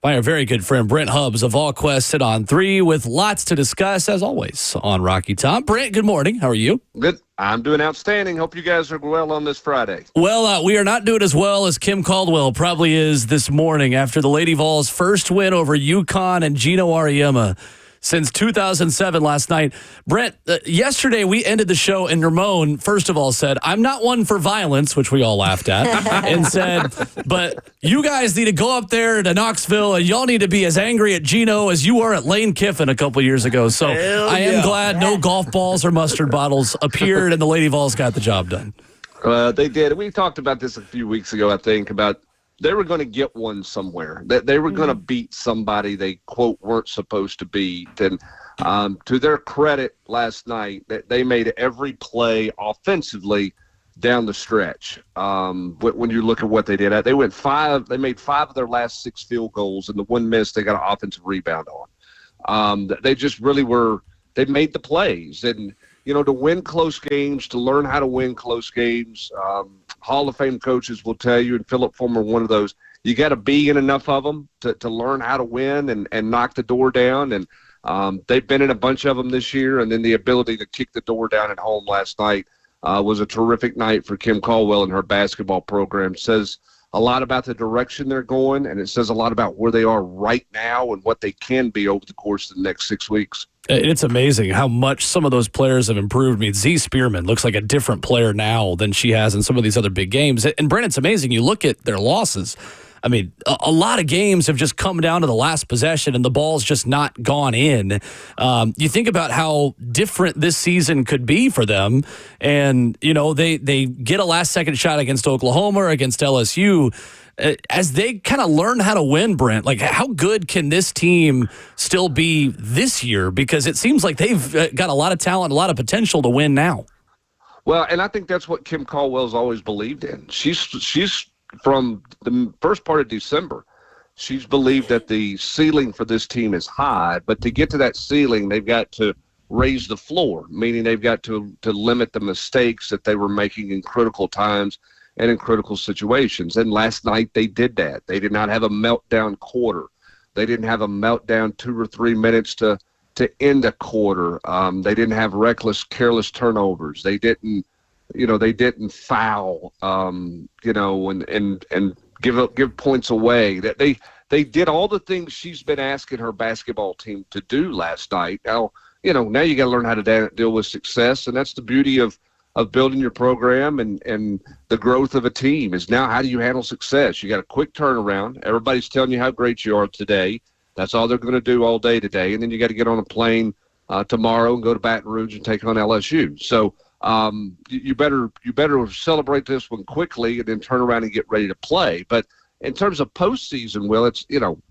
By our very good friend Brent Hubbs of VolQest's Sit on 3 with lots to discuss, as always, on Rocky Top. Brent, good morning. How are you? Good. I'm doing outstanding. Hope you guys are well on this Friday. Well, we are not doing as well as Kim Caldwell probably is this morning after the Lady Vols' first win over UCONN and Gino Auriemma since 2007 last night. Brent, yesterday we ended the show and Ramon, first of all, said, I'm not one for violence, which we all laughed at, and said, but you guys need to go up there to Knoxville and y'all need to be as angry at Gino as you were at Lane Kiffin a couple years ago. So I am glad no golf balls or mustard bottles appeared and the Lady Vols got the job done. They did. We talked about this a few weeks ago, I think, about they were going to get one somewhere. They were going to beat somebody they, quote, weren't supposed to beat. And to their credit last night, they made every play offensively down the stretch. When you look at what they did, they made 5 of their last 6 field goals, and the one miss they got an offensive rebound on. They just really they made the plays. And, you know, to win close games, to learn how to win close games, Hall of Fame coaches will tell you, and Philip Fulmer, one of those, you got to be in enough of them to learn how to win and knock the door down. And they've been in a bunch of them this year. And then the ability to kick the door down at home last night was a terrific night for Kim Caldwell and her basketball program. Says a lot about the direction they're going, and it says a lot about where they are right now and what they can be over the course of the next 6 weeks. It's amazing how much some of those players have improved. I mean, Z Spearman looks like a different player now than she has in some of these other big games. And Brent, it's amazing. You look at their losses. I mean, a lot of games have just come down to the last possession and the ball's just not gone in. You think about how different this season could be for them. And, you know, they get a last-second shot against Oklahoma or against LSU. As they kind of learn how to win, Brent, like how good can this team still be this year? Because it seems like they've got a lot of talent, a lot of potential to win now. Well, and I think that's what Kim Caldwell's always believed in. She's from the first part of December, she's believed that the ceiling for this team is high, but to get to that ceiling, they've got to raise the floor, meaning they've got to limit the mistakes that they were making in critical times and in critical situations. And last night they did that. They did not have a meltdown quarter. They didn't have a meltdown 2 or 3 minutes to end a quarter. They didn't have reckless, careless turnovers. They didn't foul, and give points away. That they did all the things she's been asking her basketball team to do last night. Now you got to learn how to deal with success, and that's the beauty of building your program and the growth of a team is now how do you handle success? You got a quick turnaround. Everybody's telling you how great you are today. That's all they're going to do all day today, and then you got to get on a plane tomorrow and go to Baton Rouge and take on LSU. So. You better celebrate this one quickly and then turn around and get ready to play. But in terms of postseason, Will, it's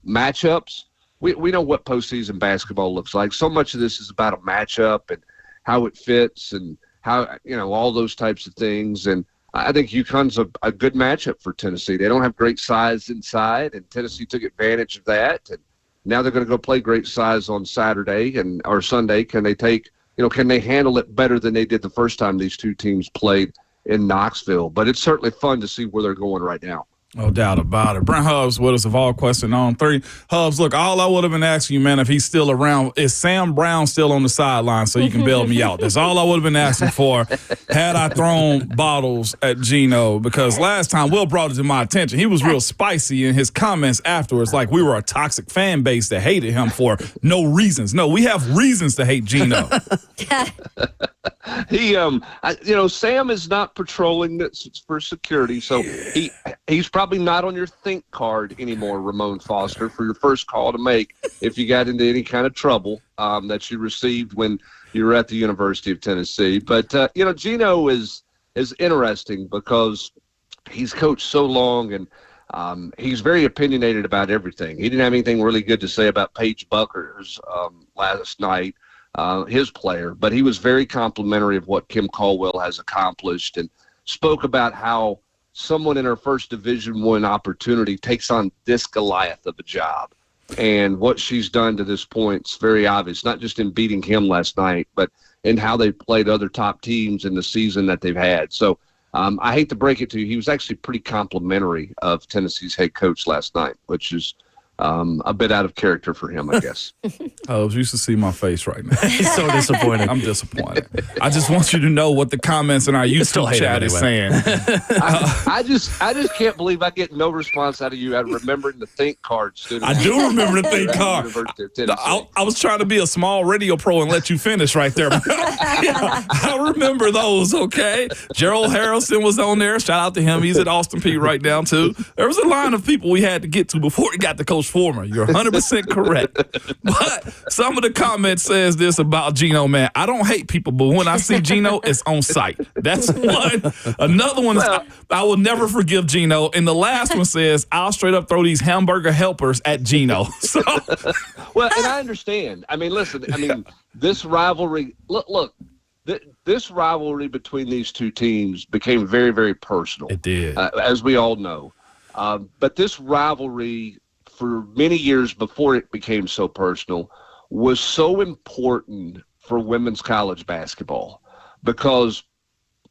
matchups. We know what postseason basketball looks like. So much of this is about a matchup and how it fits and how all those types of things. And I think UConn's a good matchup for Tennessee. They don't have great size inside, and Tennessee took advantage of that. And now they're going to go play great size on Saturday or Sunday. Can they handle it better than they did the first time these two teams played in Knoxville? But it's certainly fun to see where they're going right now. No doubt about it. Brent Hubbs with us of VolQest's on 3. Hubbs, look, all I would have been asking you, man, if he's still around, is Sam Brown still on the sideline so you can bail me out? That's all I would have been asking for had I thrown bottles at Gino, because last time Will brought it to my attention. He was real spicy in his comments afterwards, like we were a toxic fan base that hated him for no reasons. No, we have reasons to hate Gino. Sam is not patrolling this for security, so he's probably not on your think card anymore, Ramon Foster, for your first call to make if you got into any kind of trouble that you received when you were at the University of Tennessee. But Gino is interesting because he's coached so long and he's very opinionated about everything. He didn't have anything really good to say about Paige Buckers last night. His player, but he was very complimentary of what Kim Caldwell has accomplished and spoke about how someone in her first Division I opportunity takes on this Goliath of a job. And what she's done to this point is very obvious, not just in beating him last night, but in how they played other top teams in the season that they've had. So I hate to break it to you, he was actually pretty complimentary of Tennessee's head coach last night, which is a bit out of character for him, I guess. You should see my face right now. He's so disappointed. I'm disappointed. I just want you to know what the comments in our YouTube chat is saying. I just can't believe I get no response out of you out of remembering the think card student. I do remember the think card. I was trying to be a small radio pro and let you finish right there. I remember those, okay? Gerald Harrelson was on there. Shout out to him. He's at Austin Peay right now, too. There was a line of people we had to get to before we got to Coach Former. You're 100% correct. But some of the comments says this about Gino, man. I don't hate people, but when I see Gino, it's on sight. That's one. Another one is I will never forgive Gino. And the last one says, I'll straight up throw these hamburger helpers at Gino. So, well, and I understand. I mean, listen, this rivalry, look, this rivalry between these two teams became very, very personal. It did. As we all know. But this rivalry, for many years before it became so personal, was so important for women's college basketball because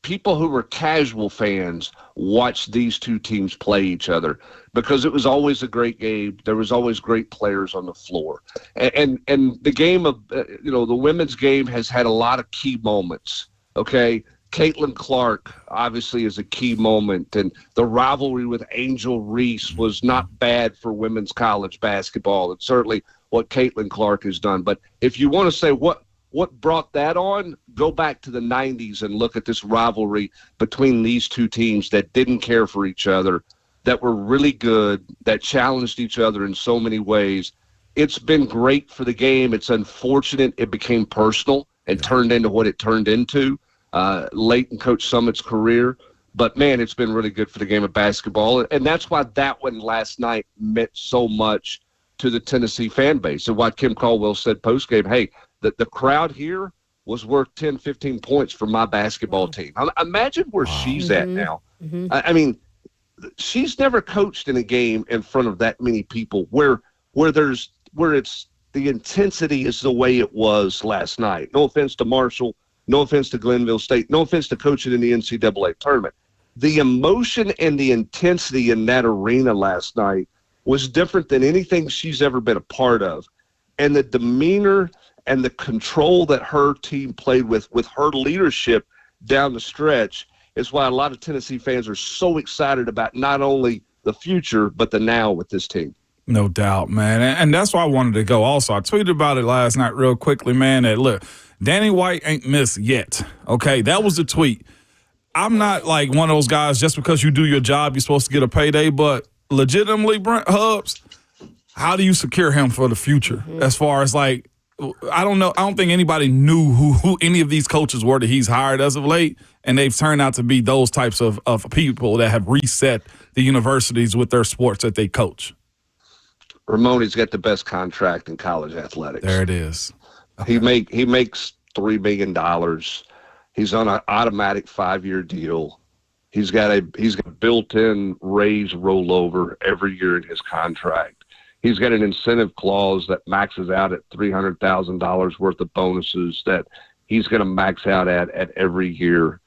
people who were casual fans watched these two teams play each other because it was always a great game. There was always great players on the floor. And the game of, the women's game has had a lot of key moments, okay? Caitlin Clark obviously is a key moment, and the rivalry with Angel Reese was not bad for women's college basketball, and certainly what Caitlin Clark has done. But if you want to say what brought that on, go back to the 90s and look at this rivalry between these two teams that didn't care for each other, that were really good, that challenged each other in so many ways. It's been great for the game. It's unfortunate it became personal and turned into what it turned into late in Coach Summitt's career. But, man, it's been really good for the game of basketball. And that's why that one last night meant so much to the Tennessee fan base. And why Kim Caldwell said postgame, hey, the crowd here was worth 10, 15 points for my basketball team. Imagine where she's at now. I mean, she's never coached in a game in front of that many people where it's the intensity is the way it was last night. No offense to Marshall. No offense to Glenville State. No offense to coaching in the NCAA tournament. The emotion and the intensity in that arena last night was different than anything she's ever been a part of. And the demeanor and the control that her team played with her leadership down the stretch is why a lot of Tennessee fans are so excited about not only the future, but the now with this team. No doubt, man. And that's why I wanted to go also. I tweeted about it last night real quickly, man, that look, Danny White ain't missed yet. Okay, that was the tweet. I'm not like one of those guys, just because you do your job, you're supposed to get a payday, but legitimately, Brent Hubbs, how do you secure him for the future? As far as like, I don't know. I don't think anybody knew who any of these coaches were that he's hired as of late, and they've turned out to be those types of people that have reset the universities with their sports that they coach. Ramone's got the best contract in college athletics. There it is. Okay. He makes $3 million. He's on an automatic 5-year deal. He's got a built-in raise rollover every year in his contract. He's got an incentive clause that maxes out at $300,000 worth of bonuses that he's going to max out at every year.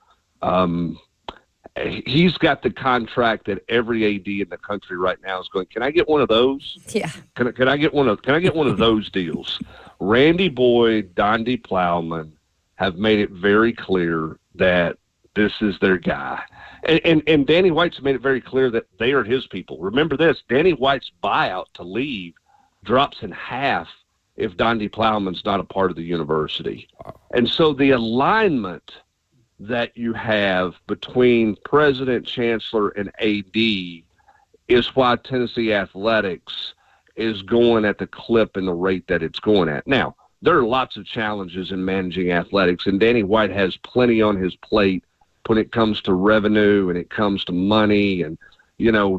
He's got the contract that every AD in the country right now is going, can I get one of those? Yeah. Can I get one of those deals? Randy Boyd, Dondi Plowman have made it very clear that this is their guy. And Danny White's made it very clear that they are his people. Remember this, Danny White's buyout to leave drops in half if Dondi Plowman's not a part of the university. And so the alignment that you have between president, chancellor, and AD is why Tennessee athletics is going at the clip and the rate that it's going at. Now, there are lots of challenges in managing athletics, and Danny White has plenty on his plate when it comes to revenue and it comes to money. And,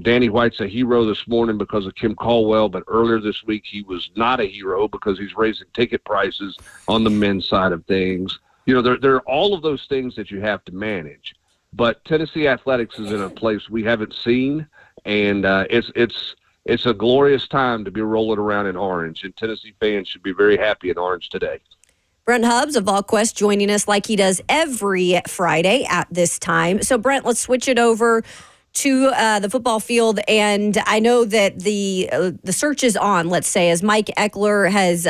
Danny White's a hero this morning because of Kim Caldwell, but earlier this week he was not a hero because he's raising ticket prices on the men's side of things. There are all of those things that you have to manage. But Tennessee athletics is in a place we haven't seen, and it's a glorious time to be rolling around in orange, and Tennessee fans should be very happy in orange today. Brent Hubbs of VolQest's joining us like he does every Friday at this time. So, Brent, let's switch it over to the football field, and I know that the search is on, let's say, as Mike Eckler has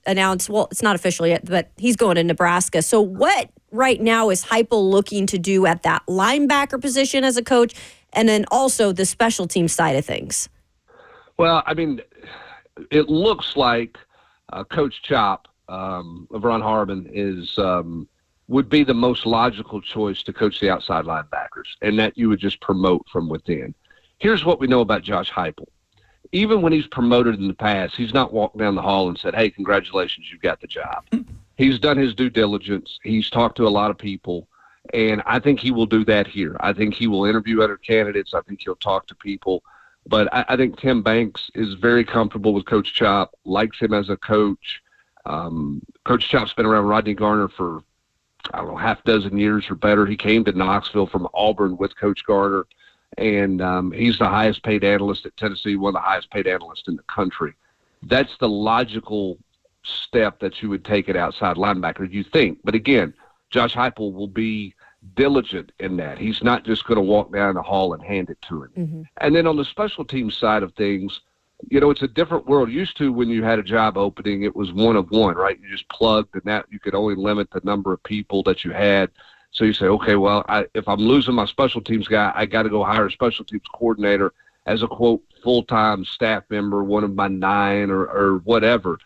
announced, well, it's not official yet, but he's going to Nebraska. So what right now is Heupel looking to do at that linebacker position as a coach, and then also the special team side of things? Well, I mean, it looks like Coach Chop of Ron Harmon would be the most logical choice to coach the outside linebackers, and that you would just promote from within. Here's what we know about Josh Heupel. Even when he's promoted in the past, he's not walked down the hall and said, hey, congratulations, you've got the job. He's done his due diligence. He's talked to a lot of people, and I think he will do that here. I think he will interview other candidates. I think he'll talk to people. But I think Tim Banks is very comfortable with Coach Chop, likes him as a coach. Coach Chop's been around Rodney Garner for, I don't know, half dozen years or better. He came to Knoxville from Auburn with Coach Garner, and he's the highest paid analyst at Tennessee, one of the highest paid analysts in the country. That's the logical step that you would take at outside linebacker, you think. But again, Josh Heupel will be diligent in that. He's not just going to walk down the hall and hand it to him. Mm-hmm. And then on the special team side of things, you know, it's a different world. Used to, when you had a job opening, it was one of one, right? You just plugged, and that you could only limit the number of people that you had. So you say, okay, well, if I'm losing my special teams guy, I got to go hire a special teams coordinator as a, quote, full-time staff member, one of my 9 or whatever.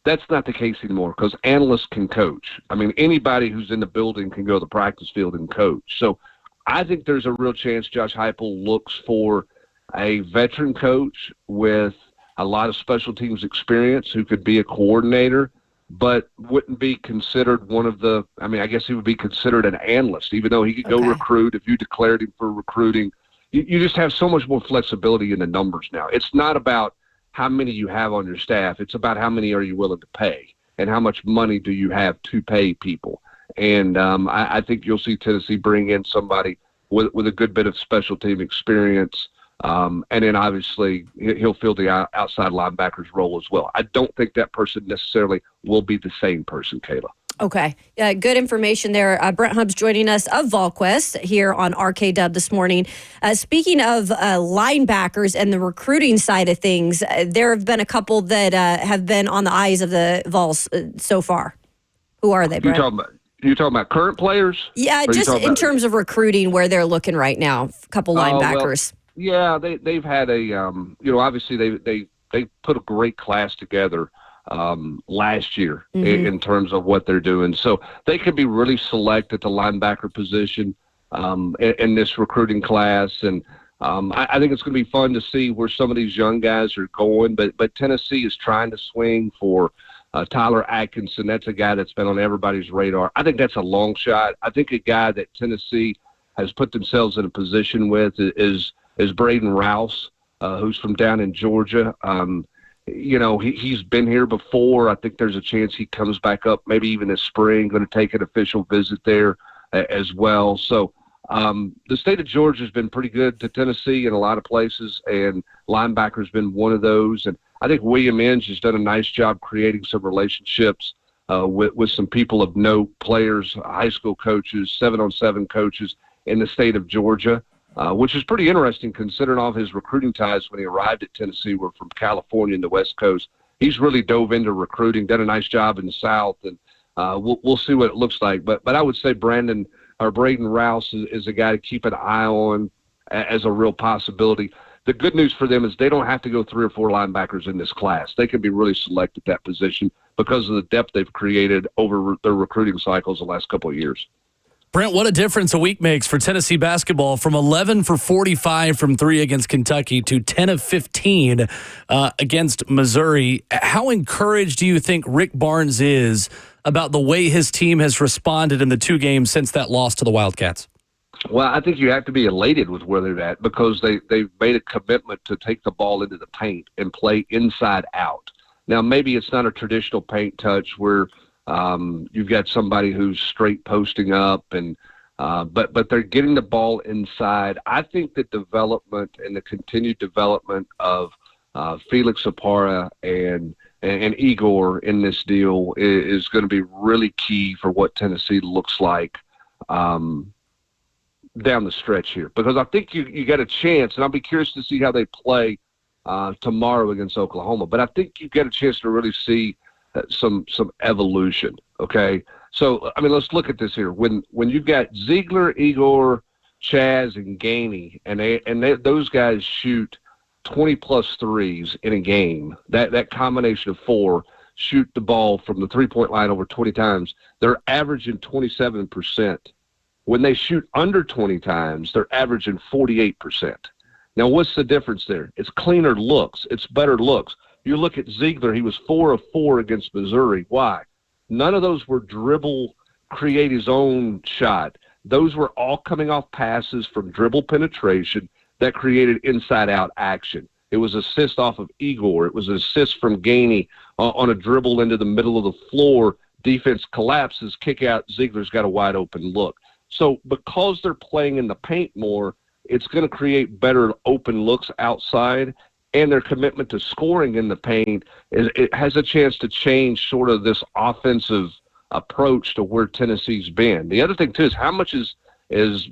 That's not the case anymore because analysts can coach. I mean, anybody who's in the building can go to the practice field and coach. So I think there's a real chance Josh Heupel looks for a veteran coach with a lot of special teams experience who could be a coordinator, but wouldn't be considered one of the – I mean, I guess he would be considered an analyst, even though he could go recruit if you declared him for recruiting. You just have so much more flexibility in the numbers now. It's not about how many you have on your staff. It's about how many are you willing to pay and how much money do you have to pay people. And I think you'll see Tennessee bring in somebody with a good bit of special team experience. And then obviously he'll fill the outside linebackers role as well. I don't think that person necessarily will be the same person, Kayla. Okay. Good information there. Brent Hubbs joining us of VolQuest here on RKW this morning. Speaking of linebackers and the recruiting side of things, there have been a couple that have been on the eyes of the Vols so far. Who are they, Brent? You talking about current players? Yeah, just in terms of recruiting, where they're looking right now. A couple linebackers. Well, yeah, they've had a obviously they put a great class together last year in terms of what they're doing. So they could be really select at the linebacker position in this recruiting class. And I think it's going to be fun to see where some of these young guys are going. But Tennessee is trying to swing for Tyler Atkinson. That's a guy that's been on everybody's radar. I think that's a long shot. I think a guy that Tennessee has put themselves in a position with is Braden Rouse, who's from down in Georgia. He's been here before. I think there's a chance he comes back up maybe even this spring, going to take an official visit there as well. So the state of Georgia has been pretty good to Tennessee in a lot of places, and linebacker's been one of those. And I think William Inge has done a nice job creating some relationships with some people of note, players, high school coaches, 7-on-7 coaches in the state of Georgia. Which is pretty interesting considering all of his recruiting ties when he arrived at Tennessee were from California and the West Coast. He's really dove into recruiting, done a nice job in the South, and we'll see what it looks like. But I would say Braden Rouse is a guy to keep an eye on as a real possibility. The good news for them is they don't have to go 3 or 4 linebackers in this class. They can be really select at that position because of the depth they've created over their recruiting cycles the last couple of years. Brent, what a difference a week makes for Tennessee basketball from 11 for 45 from 3 against Kentucky to 10 of 15 against Missouri. How encouraged do you think Rick Barnes is about the way his team has responded in the 2 games since that loss to the Wildcats? Well, I think you have to be elated with where they're at because they've made a commitment to take the ball into the paint and play inside out. Now, maybe it's not a traditional paint touch where you've got somebody who's straight posting up, and but they're getting the ball inside. I think the development and the continued development of Felix Zapara and Igor in this deal is going to be really key for what Tennessee looks like. down the stretch here, because I think you got a chance, and I'll be curious to see how they play tomorrow against Oklahoma. But I think you get a chance to really see some evolution. Okay, so I mean, let's look at this here. When you've got Ziegler, Igor, Chaz, and Gainey, and those guys shoot 20-plus threes in a game, that combination of four shoot the ball from the three-point line over 20 times, they're averaging 27%. When they shoot under 20 times, they're averaging 48%. Now, what's the difference there? It's cleaner looks. It's better looks. You look at Ziegler, he was 4 of 4 against Missouri. Why? None of those were dribble, create his own shot. Those were all coming off passes from dribble penetration that created inside-out action. It was assist off of Igor. It was an assist from Gainey on a dribble into the middle of the floor. Defense collapses, kick out. Ziegler's got a wide-open look. So because they're playing in the paint more, it's going to create better open looks outside, and their commitment to scoring in the paint it has a chance to change sort of this offensive approach to where Tennessee's been. The other thing, too, is how much is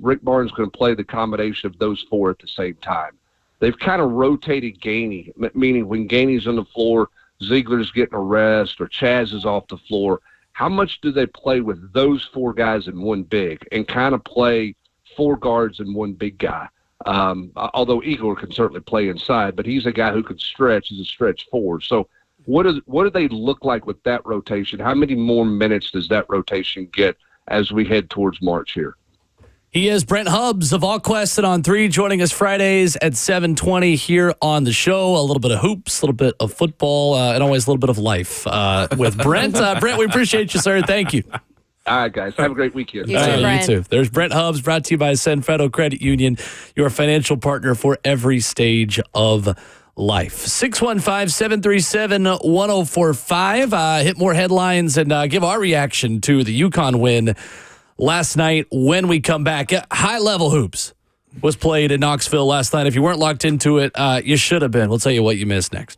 Rick Barnes going to play the combination of those four at the same time? They've kind of rotated Gainey, meaning when Gainey's on the floor, Ziegler's getting a rest or Chaz is off the floor. How much do they play with those four guys and one big and kind of play four guards and one big guy? Although Igor can certainly play inside, but he's a guy who could stretch. He's a stretch forward. So what do they look like with that rotation? How many more minutes does that rotation get as we head towards March here? He is Brent Hubbs of VolQest's and On 3, joining us Fridays at 7:20 here on the show. A little bit of hoops, a little bit of football, and always a little bit of life with Brent. Brent, we appreciate you, sir. Thank you. All right, guys. Have a great weekend. You too, Brent. You too. There's Brent Hubbs, brought to you by Ascend Federal Credit Union, your financial partner for every stage of life. 615-737-1045. Hit more headlines and give our reaction to the UConn win last night when we come back. High level hoops was played in Knoxville last night. If you weren't locked into it, you should have been. We'll tell you what you missed next.